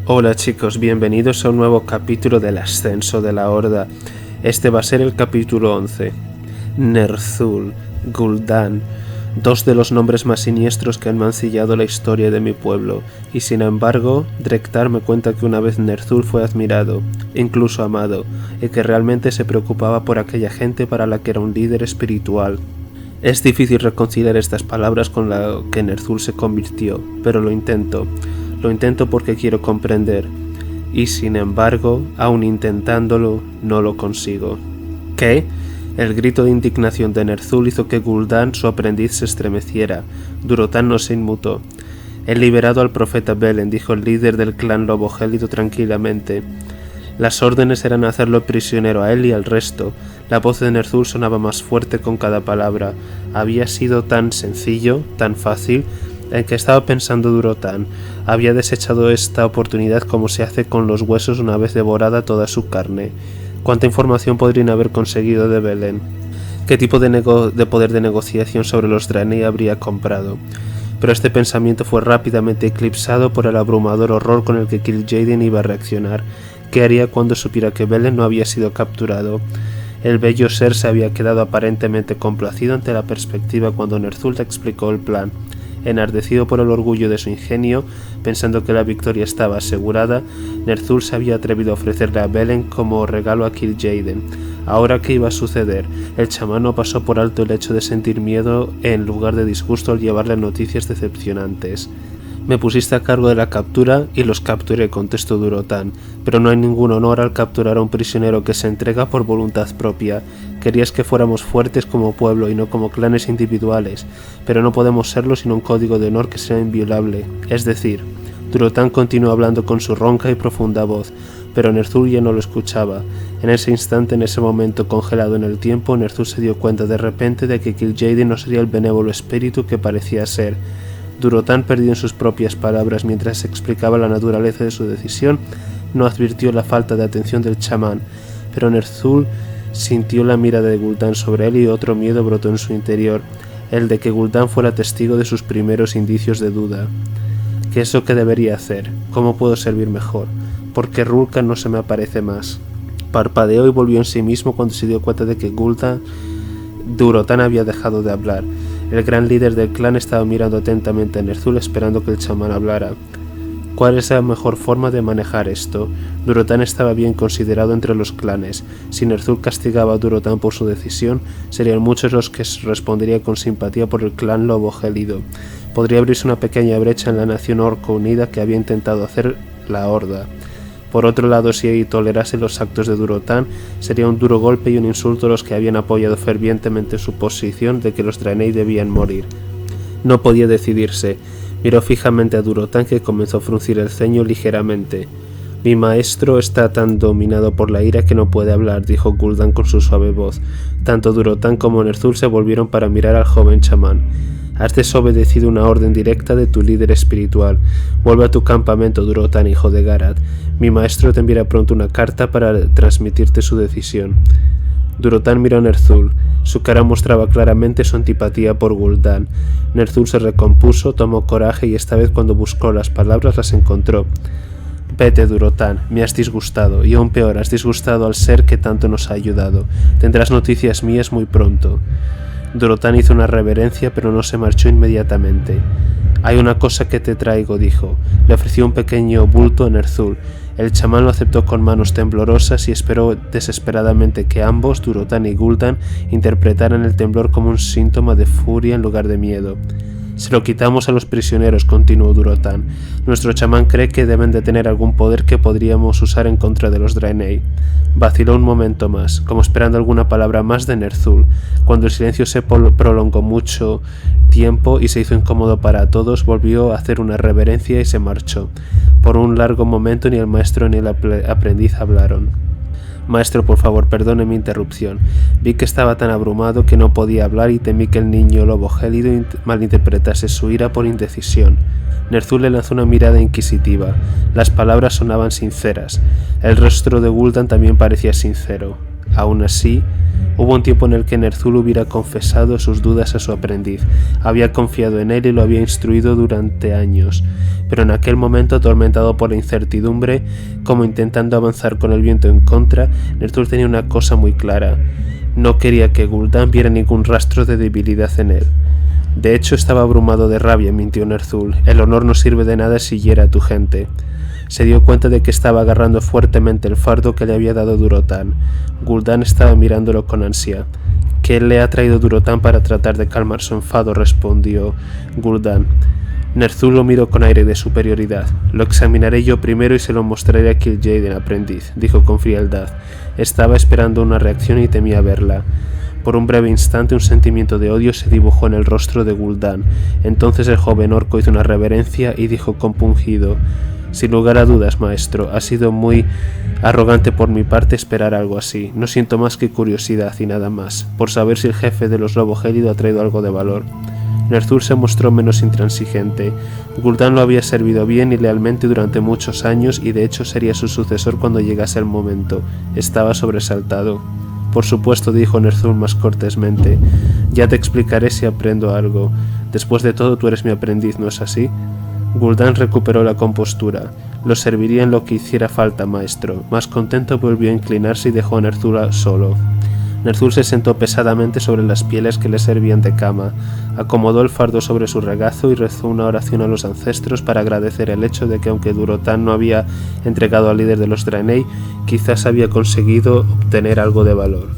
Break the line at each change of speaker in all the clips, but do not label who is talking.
Hola chicos, bienvenidos a un nuevo capítulo del Ascenso de la Horda. Este va a ser el capítulo 11. Ner'zhul, Gul'dan, dos de los nombres más siniestros que han mancillado la historia de mi pueblo, y sin embargo, Drek'Tar me cuenta que una vez Ner'zhul fue admirado, incluso amado, y que realmente se preocupaba por aquella gente para la que era un líder espiritual. Es difícil reconciliar estas palabras con la que Ner'zhul se convirtió, pero lo intento porque quiero comprender, y sin embargo, aun intentándolo, no lo consigo. ¿Qué? El grito de indignación de Ner'zhul hizo que Gul'dan, su aprendiz, se estremeciera. Durotan no se inmutó. He liberado al profeta Belen, dijo el líder del clan lobo gélido tranquilamente. Las órdenes eran hacerlo prisionero a él y al resto. La voz de Ner'zhul sonaba más fuerte con cada palabra. Había sido tan sencillo, tan fácil. ¿En qué estaba pensando Durotan? Había desechado esta oportunidad como se hace con los huesos una vez devorada toda su carne. ¿Cuánta información podrían haber conseguido de Belen? ¿Qué tipo de poder de negociación sobre los Draenei habría comprado? Pero este pensamiento fue rápidamente eclipsado por el abrumador horror con el que Kil'jaeden iba a reaccionar. ¿Qué haría cuando supiera que Belen no había sido capturado? El bello ser se había quedado aparentemente complacido ante la perspectiva cuando Ner'zhul explicó el plan. Enardecido por el orgullo de su ingenio, pensando que la victoria estaba asegurada, Ner'zhul se había atrevido a ofrecerle a Belen como regalo a Kil'jaeden. Ahora, ¿qué iba a suceder? El chamán no pasó por alto el hecho de sentir miedo en lugar de disgusto al llevarle noticias decepcionantes. Me pusiste a cargo de la captura y los capturé, contestó Durotan, pero no hay ningún honor al capturar a un prisionero que se entrega por voluntad propia. Querías que fuéramos fuertes como pueblo y no como clanes individuales, pero no podemos serlo sin un código de honor que sea inviolable. Es decir, Durotan continuó hablando con su ronca y profunda voz, pero Ner'zhul ya no lo escuchaba. En ese instante, en ese momento congelado en el tiempo, Ner'zhul se dio cuenta de repente de que Kil'jaeden no sería el benévolo espíritu que parecía ser. Durotan, perdido en sus propias palabras mientras explicaba la naturaleza de su decisión, no advirtió la falta de atención del chamán, pero Ner'zhul sintió la mirada de Gul'dan sobre él y otro miedo brotó en su interior, el de que Gul'dan fuera testigo de sus primeros indicios de duda. ¿Qué es lo que debería hacer? ¿Cómo puedo servir mejor? ¿Por qué Rulkan no se me aparece más? Parpadeó y volvió en sí mismo cuando se dio cuenta de que Durotan había dejado de hablar. El gran líder del clan estaba mirando atentamente a Ner'zhul esperando que el chamán hablara. ¿Cuál es la mejor forma de manejar esto? Durotan estaba bien considerado entre los clanes. Si Ner'zhul castigaba a Durotan por su decisión, serían muchos los que responderían con simpatía por el clan lobo gélido. Podría abrirse una pequeña brecha en la nación orco unida que había intentado hacer la Horda. Por otro lado, si tolerase los actos de Durotan, sería un duro golpe y un insulto a los que habían apoyado fervientemente su posición de que los Draenei debían morir. No podía decidirse. Miró fijamente a Durotan, que comenzó a fruncir el ceño ligeramente. Mi maestro está tan dominado por la ira que no puede hablar, dijo Gul'dan con su suave voz. Tanto Durotan como Ner'zhul se volvieron para mirar al joven chamán. Has desobedecido una orden directa de tu líder espiritual. Vuelve a tu campamento, Durotan, hijo de Garad. Mi maestro te enviará pronto una carta para transmitirte su decisión. Durotan miró a Ner'zhul. Su cara mostraba claramente su antipatía por Gul'dan. Ner'zhul se recompuso, tomó coraje y esta vez cuando buscó las palabras las encontró. Vete, Durotan, me has disgustado, y aún peor, has disgustado al ser que tanto nos ha ayudado. Tendrás noticias mías muy pronto. Durotan hizo una reverencia, pero no se marchó inmediatamente. Hay una cosa que te traigo, dijo. Le ofreció un pequeño bulto a Ner'zhul. El chamán lo aceptó con manos temblorosas y esperó desesperadamente que ambos, Durotan y Gul'dan, interpretaran el temblor como un síntoma de furia en lugar de miedo. Se lo quitamos a los prisioneros, continuó Durotan. Nuestro chamán cree que deben de tener algún poder que podríamos usar en contra de los Draenei. Vaciló un momento más, como esperando alguna palabra más de Ner'zhul. Cuando el silencio se prolongó mucho tiempo y se hizo incómodo para todos, volvió a hacer una reverencia y se marchó. Por un largo momento ni el maestro ni el aprendiz hablaron. Maestro, por favor, perdone mi interrupción. Vi que estaba tan abrumado que no podía hablar y temí que el niño lobo gélido malinterpretase su ira por indecisión. Ner'zhul le lanzó una mirada inquisitiva. Las palabras sonaban sinceras. El rostro de Gul'dan también parecía sincero. Aún así, hubo un tiempo en el que Ner'zhul hubiera confesado sus dudas a su aprendiz. Había confiado en él y lo había instruido durante años, pero en aquel momento, atormentado por la incertidumbre, como intentando avanzar con el viento en contra, Ner'zhul tenía una cosa muy clara: no quería que Gul'dan viera ningún rastro de debilidad en él. De hecho, estaba abrumado de rabia, mintió Ner'zhul. El honor no sirve de nada si hiere a tu gente. Se dio cuenta de que estaba agarrando fuertemente el fardo que le había dado Durotan. Gul'dan estaba mirándolo con ansia. ¿Qué le ha traído Durotan para tratar de calmar su enfado?, respondió Gul'dan. Ner'zhul lo miró con aire de superioridad. Lo examinaré yo primero y se lo mostraré a Kil'jaeden, aprendiz, dijo con frialdad. Estaba esperando una reacción y temía verla. Por un breve instante un sentimiento de odio se dibujó en el rostro de Gul'dan. Entonces el joven orco hizo una reverencia y dijo compungido: sin lugar a dudas, maestro, ha sido muy arrogante por mi parte esperar algo así. No siento más que curiosidad y nada más, por saber si el jefe de los Lobo Gélido ha traído algo de valor. Ner'zhul se mostró menos intransigente. Gul'dan lo había servido bien y lealmente durante muchos años y de hecho sería su sucesor cuando llegase el momento. Estaba sobresaltado. Por supuesto, dijo Ner'zhul más cortésmente. Ya te explicaré si aprendo algo. Después de todo, tú eres mi aprendiz, ¿no es así? Gul'dan recuperó la compostura. Lo serviría en lo que hiciera falta, maestro. Más contento volvió a inclinarse y dejó a Ner'zhul solo. Ner'zhul se sentó pesadamente sobre las pieles que le servían de cama, acomodó el fardo sobre su regazo y rezó una oración a los ancestros para agradecer el hecho de que aunque Durotan no había entregado al líder de los Draenei, quizás había conseguido obtener algo de valor.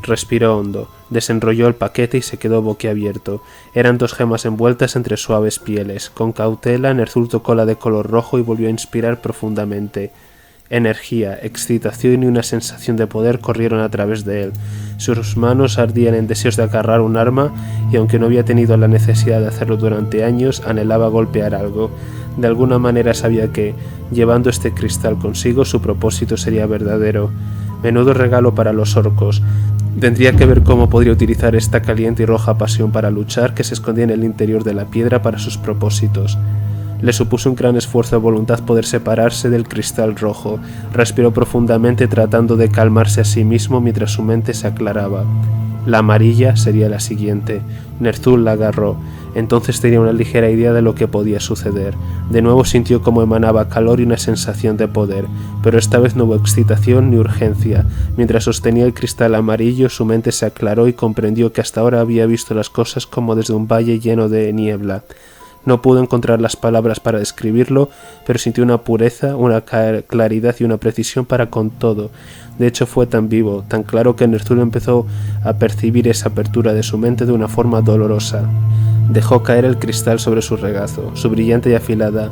Respiró hondo, desenrolló el paquete y se quedó boquiabierto. Eran 2 gemas envueltas entre suaves pieles. Con cautela, Ner'zhul tocó la de color rojo y volvió a inspirar profundamente. Energía, excitación y una sensación de poder corrieron a través de él. Sus manos ardían en deseos de agarrar un arma y aunque no había tenido la necesidad de hacerlo durante años, anhelaba golpear algo. De alguna manera sabía que, llevando este cristal consigo, su propósito sería verdadero. Menudo regalo para los orcos. Tendría que ver cómo podría utilizar esta caliente y roja pasión para luchar que se escondía en el interior de la piedra para sus propósitos. Le supuso un gran esfuerzo de voluntad poder separarse del cristal rojo. Respiró profundamente tratando de calmarse a sí mismo mientras su mente se aclaraba. La amarilla sería la siguiente. Ner'zhul la agarró. Entonces tenía una ligera idea de lo que podía suceder. De nuevo sintió cómo emanaba calor y una sensación de poder, pero esta vez no hubo excitación ni urgencia. Mientras sostenía el cristal amarillo, su mente se aclaró y comprendió que hasta ahora había visto las cosas como desde un valle lleno de niebla. No pudo encontrar las palabras para describirlo, pero sintió una pureza, una claridad y una precisión para con todo. De hecho fue tan vivo, tan claro que Ner'zhul empezó a percibir esa apertura de su mente de una forma dolorosa. Dejó caer el cristal sobre su regazo. Su brillante y afilada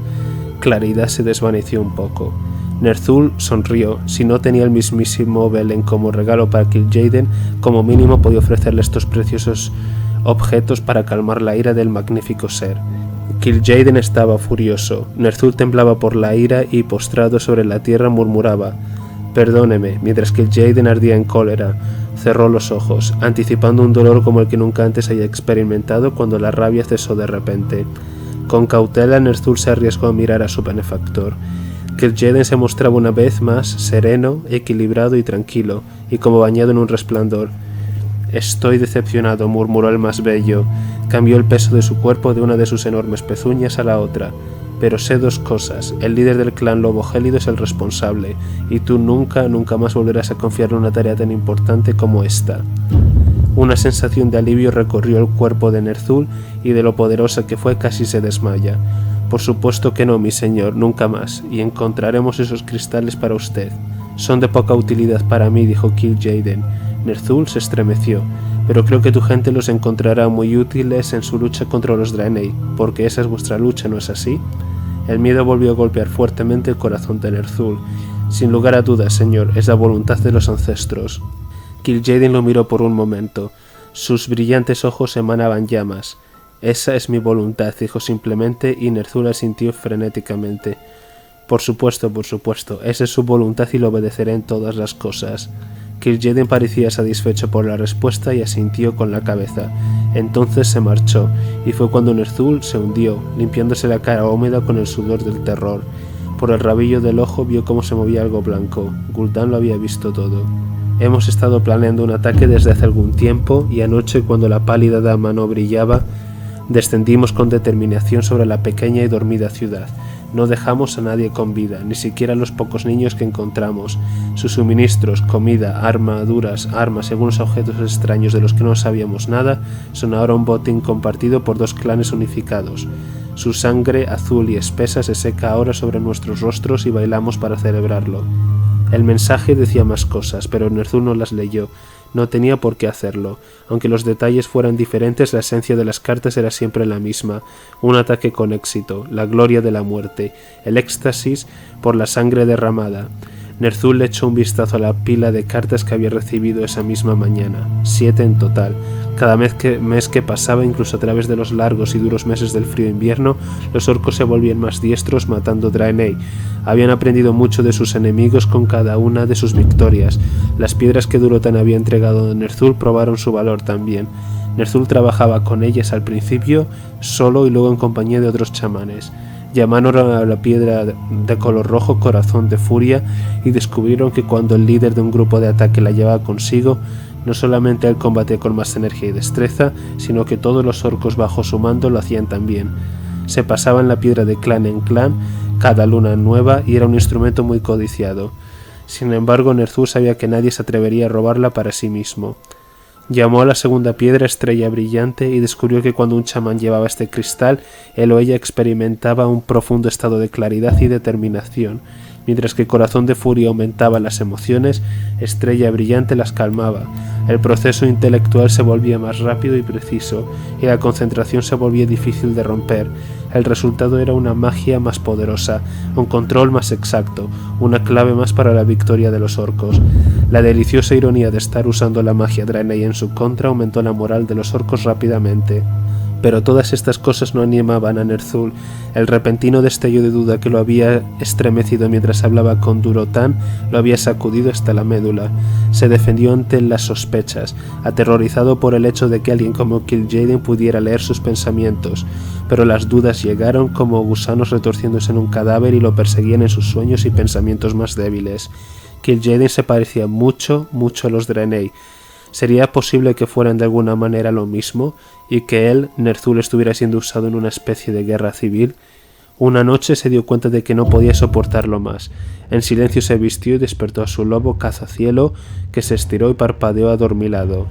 claridad se desvaneció un poco. Ner'zhul sonrió. Si no tenía el mismísimo Velen como regalo para Kil'jaeden, como mínimo podía ofrecerle estos preciosos objetos para calmar la ira del magnífico ser. Kil'jaeden estaba furioso. Ner'zhul temblaba por la ira y, postrado sobre la tierra, murmuraba: «Perdóneme», mientras Kil'jaeden ardía en cólera. Cerró los ojos, anticipando un dolor como el que nunca antes había experimentado cuando la rabia cesó de repente. Con cautela, Ner'zhul se arriesgó a mirar a su benefactor. Kil'jaeden se mostraba una vez más sereno, equilibrado y tranquilo, y como bañado en un resplandor. «Estoy decepcionado», murmuró el más bello. Cambió el peso de su cuerpo de una de sus enormes pezuñas a la otra. «Pero sé 2 cosas. El líder del clan Lobo Gélido es el responsable, y tú nunca más volverás a confiarle una tarea tan importante como esta». Una sensación de alivio recorrió el cuerpo de Ner'zhul y de lo poderosa que fue casi se desmaya. «Por supuesto que no, mi señor, nunca más, y encontraremos esos cristales para usted». «Son de poca utilidad para mí», dijo Kil'jaeden. Ner'zhul se estremeció. «Pero creo que tu gente los encontrará muy útiles en su lucha contra los Draenei, porque esa es vuestra lucha, ¿no es así?» El miedo volvió a golpear fuertemente el corazón de Ner'zhul. «Sin lugar a dudas, señor, es la voluntad de los ancestros». Kil'jaeden lo miró por un momento. Sus brillantes ojos emanaban llamas. «Esa es mi voluntad», dijo simplemente, y Ner'zhul asintió frenéticamente. Por supuesto, esa es su voluntad y lo obedeceré en todas las cosas». Kil'jaeden parecía satisfecho por la respuesta y asintió con la cabeza. Entonces se marchó, y fue cuando Ner'zhul se hundió, limpiándose la cara húmeda con el sudor del terror. Por el rabillo del ojo vio cómo se movía algo blanco. Gul'dan lo había visto todo. Hemos estado planeando un ataque desde hace algún tiempo y anoche, cuando la pálida dama no brillaba, descendimos con determinación sobre la pequeña y dormida ciudad. No dejamos a nadie con vida, ni siquiera a los pocos niños que encontramos. Sus suministros, comida, armaduras, armas y algunos objetos extraños de los que no sabíamos nada son ahora un botín compartido por dos clanes unificados. Su sangre azul y espesa se seca ahora sobre nuestros rostros y bailamos para celebrarlo. El mensaje decía más cosas, pero Ner'zhul no las leyó. No tenía por qué hacerlo. Aunque los detalles fueran diferentes, la esencia de las cartas era siempre la misma. Un ataque con éxito, la gloria de la muerte, el éxtasis por la sangre derramada. Ner'zhul le echó un vistazo a la pila de cartas que había recibido esa misma mañana, 7 en total. Cada mes que pasaba, incluso a través de los largos y duros meses del frío invierno, los orcos se volvían más diestros matando Draenei. Habían aprendido mucho de sus enemigos con cada una de sus victorias. Las piedras que Durotan había entregado a Ner'zhul probaron su valor también. Ner'zhul trabajaba con ellas al principio solo y luego en compañía de otros chamanes. Llamaron a la piedra de color rojo Corazón de Furia y descubrieron que cuando el líder de un grupo de ataque la llevaba consigo, no solamente él combatía con más energía y destreza, sino que todos los orcos bajo su mando lo hacían también. Se pasaban la piedra de clan en clan cada luna nueva y era un instrumento muy codiciado. Sin embargo, Ner'zhul sabía que nadie se atrevería a robarla para sí mismo. Llamó a la segunda piedra Estrella Brillante y descubrió que cuando un chamán llevaba este cristal, él o ella experimentaba un profundo estado de claridad y determinación. Mientras que Corazón de Furia aumentaba las emociones, Estrella Brillante las calmaba. El proceso intelectual se volvía más rápido y preciso, y la concentración se volvía difícil de romper. El resultado era una magia más poderosa, un control más exacto, una clave más para la victoria de los orcos. La deliciosa ironía de estar usando la magia Draenei en su contra aumentó la moral de los orcos rápidamente. Pero todas estas cosas no animaban a Ner'zhul. El repentino destello de duda que lo había estremecido mientras hablaba con Durotan lo había sacudido hasta la médula. Se defendió ante las sospechas, aterrorizado por el hecho de que alguien como Kil'jaeden pudiera leer sus pensamientos, pero las dudas llegaron como gusanos retorciéndose en un cadáver y lo perseguían en sus sueños y pensamientos más débiles. Kil'jaeden se parecía mucho a los Draenei. ¿Sería posible que fueran de alguna manera lo mismo y que él, Ner'zhul, estuviera siendo usado en una especie de guerra civil? Una noche se dio cuenta de que no podía soportarlo más. En silencio se vistió y despertó a su lobo Cazacielo, que se estiró y parpadeó adormilado.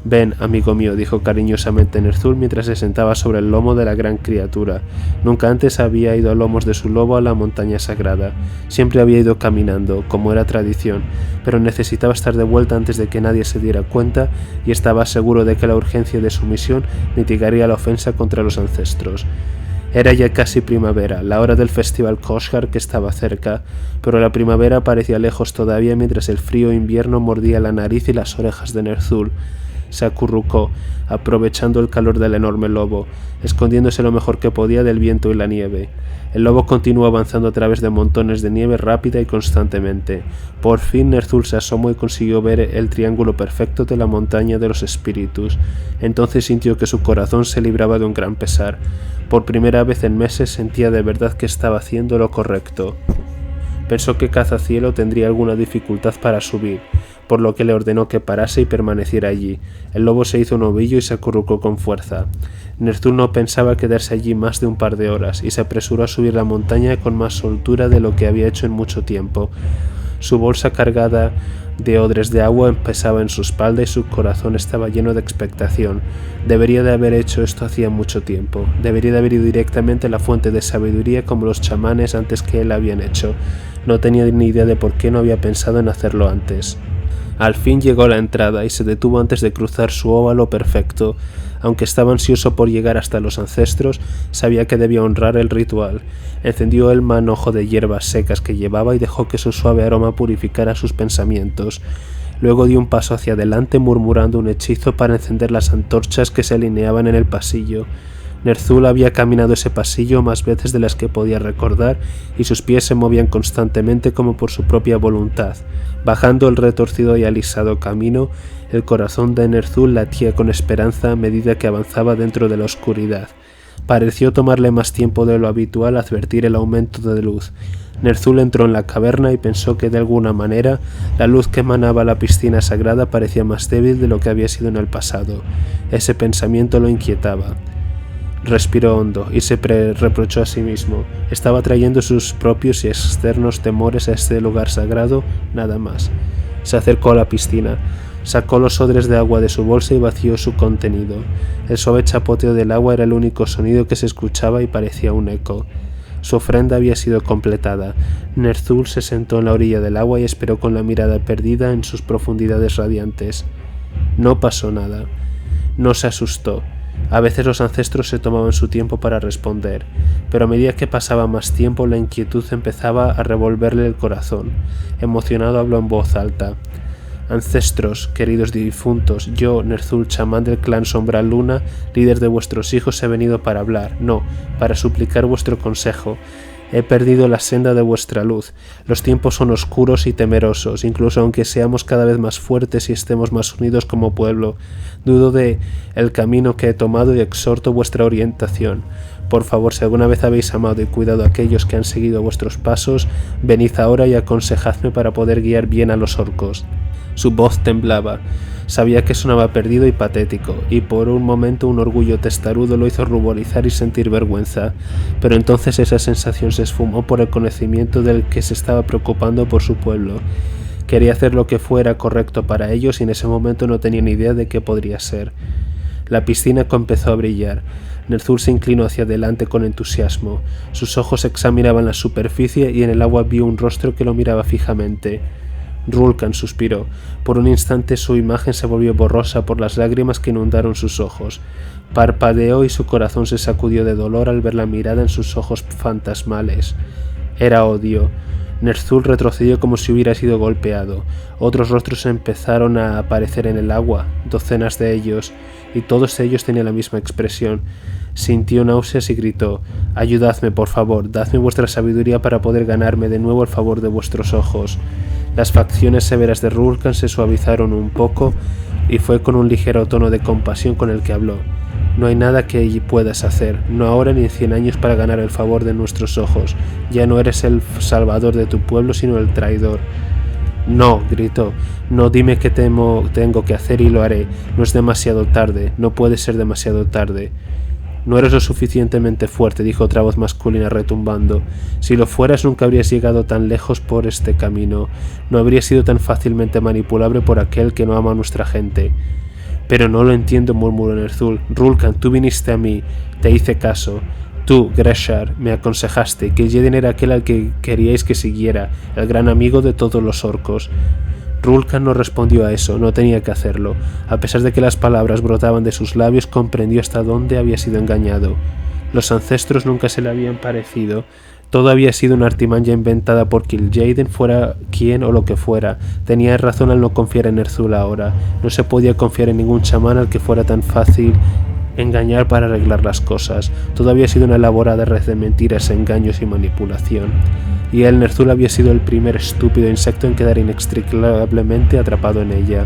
«Ven, amigo mío», dijo cariñosamente Ner'zhul mientras se sentaba sobre el lomo de la gran criatura. Nunca antes había ido a lomos de su lobo a la montaña sagrada. Siempre había ido caminando, como era tradición, pero necesitaba estar de vuelta antes de que nadie se diera cuenta y estaba seguro de que la urgencia de su misión mitigaría la ofensa contra los ancestros. Era ya casi primavera, la hora del festival Koshar que estaba cerca, pero la primavera parecía lejos todavía mientras el frío invierno mordía la nariz y las orejas de Ner'zhul. Se acurrucó, aprovechando el calor del enorme lobo, escondiéndose lo mejor que podía del viento y la nieve. El lobo continuó avanzando a través de montones de nieve rápida y constantemente. Por fin Ner'zhul se asomó y consiguió ver el triángulo perfecto de la montaña de los espíritus. Entonces sintió que su corazón se libraba de un gran pesar. Por primera vez en meses sentía de verdad que estaba haciendo lo correcto. Pensó que Cazacielo tendría alguna dificultad para subir, por lo que le ordenó que parase y permaneciera allí. El lobo se hizo un ovillo y se acurrucó con fuerza. Ner'zhul no pensaba quedarse allí más de un par de horas y se apresuró a subir la montaña con más soltura de lo que había hecho en mucho tiempo. Su bolsa cargada de odres de agua pesaba en su espalda y su corazón estaba lleno de expectación. Debería de haber hecho esto hacía mucho tiempo. Debería de haber ido directamente a la fuente de sabiduría como los chamanes antes que él habían hecho. No tenía ni idea de por qué no había pensado en hacerlo antes. Al fin llegó a la entrada y se detuvo antes de cruzar su óvalo perfecto. Aunque estaba ansioso por llegar hasta los ancestros, sabía que debía honrar el ritual. Encendió el manojo de hierbas secas que llevaba y dejó que su suave aroma purificara sus pensamientos. Luego dio un paso hacia adelante murmurando un hechizo para encender las antorchas que se alineaban en el pasillo. Ner'zhul había caminado ese pasillo más veces de las que podía recordar y sus pies se movían constantemente como por su propia voluntad. Bajando el retorcido y alisado camino, el corazón de Ner'zhul latía con esperanza a medida que avanzaba dentro de la oscuridad. Pareció tomarle más tiempo de lo habitual advertir el aumento de luz. Ner'zhul entró en la caverna y pensó que de alguna manera la luz que emanaba la piscina sagrada parecía más débil de lo que había sido en el pasado. Ese pensamiento lo inquietaba. Respiró hondo y se reprochó a sí mismo. Estaba trayendo sus propios y externos temores a este lugar sagrado, nada más. Se acercó a la piscina, sacó los odres de agua de su bolsa y vació su contenido. El suave chapoteo del agua era el único sonido que se escuchaba y parecía un eco. Su ofrenda había sido completada. Ner'zhul se sentó en la orilla del agua y esperó con la mirada perdida en sus profundidades radiantes. No pasó nada. No se asustó. A veces los ancestros se tomaban su tiempo para responder, pero a medida que pasaba más tiempo la inquietud empezaba a revolverle el corazón. Emocionado habló en voz alta. Ancestros, queridos difuntos, yo, Ner'zhul, chamán del clan Sombra Luna, líder de vuestros hijos, he venido para hablar, no, para suplicar vuestro consejo. He perdido la senda de vuestra luz. Los tiempos son oscuros y temerosos, incluso aunque seamos cada vez más fuertes y estemos más unidos como pueblo. Dudo de el camino que he tomado y exhorto vuestra orientación. Por favor, si alguna vez habéis amado y cuidado a aquellos que han seguido vuestros pasos, venid ahora y aconsejadme para poder guiar bien a los orcos. Su voz temblaba. Sabía que sonaba perdido y patético, y por un momento un orgullo testarudo lo hizo ruborizar y sentir vergüenza, pero entonces esa sensación se esfumó por el conocimiento del que se estaba preocupando por su pueblo. Quería hacer lo que fuera correcto para ellos y en ese momento no tenía ni idea de qué podría ser. La piscina empezó a brillar. Ner'zhul se inclinó hacia adelante con entusiasmo. Sus ojos examinaban la superficie y en el agua vio un rostro que lo miraba fijamente. Rulkan suspiró. Por un instante su imagen se volvió borrosa por las lágrimas que inundaron sus ojos. Parpadeó y su corazón se sacudió de dolor al ver la mirada en sus ojos fantasmales. Era odio. Ner'zhul retrocedió como si hubiera sido golpeado. Otros rostros empezaron a aparecer en el agua, docenas de ellos, y todos ellos tenían la misma expresión. Sintió náuseas y gritó: «Ayudadme, por favor, dadme vuestra sabiduría para poder ganarme de nuevo el favor de vuestros ojos». Las facciones severas de Rulkan se suavizaron un poco y fue con un ligero tono de compasión con el que habló. «No hay nada que puedas hacer, no ahora ni en 100 años, para ganar el favor de nuestros ojos. Ya no eres el salvador de tu pueblo, sino el traidor». «No», gritó, «no, dime qué tengo que hacer y lo haré. No es demasiado tarde, no puede ser demasiado tarde». «No eres lo suficientemente fuerte», dijo otra voz masculina retumbando. «Si lo fueras, nunca habrías llegado tan lejos por este camino. No habrías sido tan fácilmente manipulable por aquel que no ama a nuestra gente». «Pero no lo entiendo», murmuró Ner'zhul. «Rulkan, tú viniste a mí, te hice caso. Tú, Greshar, me aconsejaste que Jeden era aquel al que queríais que siguiera, el gran amigo de todos los orcos». Rulkan no respondió a eso, no tenía que hacerlo. A pesar de que las palabras brotaban de sus labios, comprendió hasta dónde había sido engañado. Los ancestros nunca se le habían parecido. Todo había sido una artimaña inventada por Kil'jaeden, fuera quien o lo que fuera. Tenía razón al no confiar en Ner'zhul ahora. No se podía confiar en ningún chamán al que fuera tan fácil engañar para arreglar las cosas. Todo había sido una elaborada red de mentiras, engaños y manipulación. Y él, Ner'zhul, había sido el primer estúpido insecto en quedar inextricablemente atrapado en ella.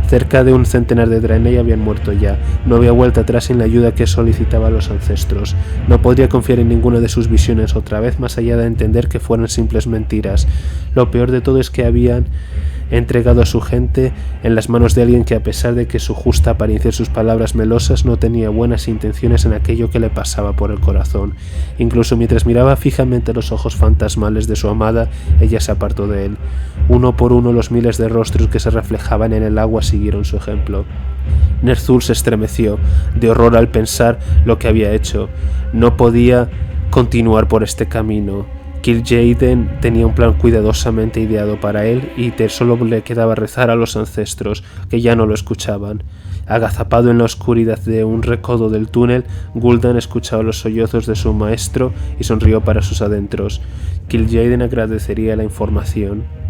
Cerca de un centenar de Draenei habían muerto ya. No había vuelta atrás sin la ayuda que solicitaba a los ancestros. No podría confiar en ninguna de sus visiones otra vez, más allá de entender que fueran simples mentiras. Lo peor de todo es que habían entregado a su gente en las manos de alguien que, a pesar de que su justa apariencia y sus palabras melosas, no tenía buenas intenciones en aquello que le pasaba por el corazón. Incluso mientras miraba fijamente los ojos fantasmales de su amada, ella se apartó de él. Uno por uno los miles de rostros que se reflejaban en el agua siguieron su ejemplo. Ner'zhul se estremeció de horror al pensar lo que había hecho. No podía continuar por este camino. Kil'jaeden tenía un plan cuidadosamente ideado para él y solo le quedaba rezar a los ancestros, que ya no lo escuchaban. Agazapado en la oscuridad de un recodo del túnel, Gul'dan escuchaba los sollozos de su maestro y sonrió para sus adentros. Kil'jaeden agradecería la información.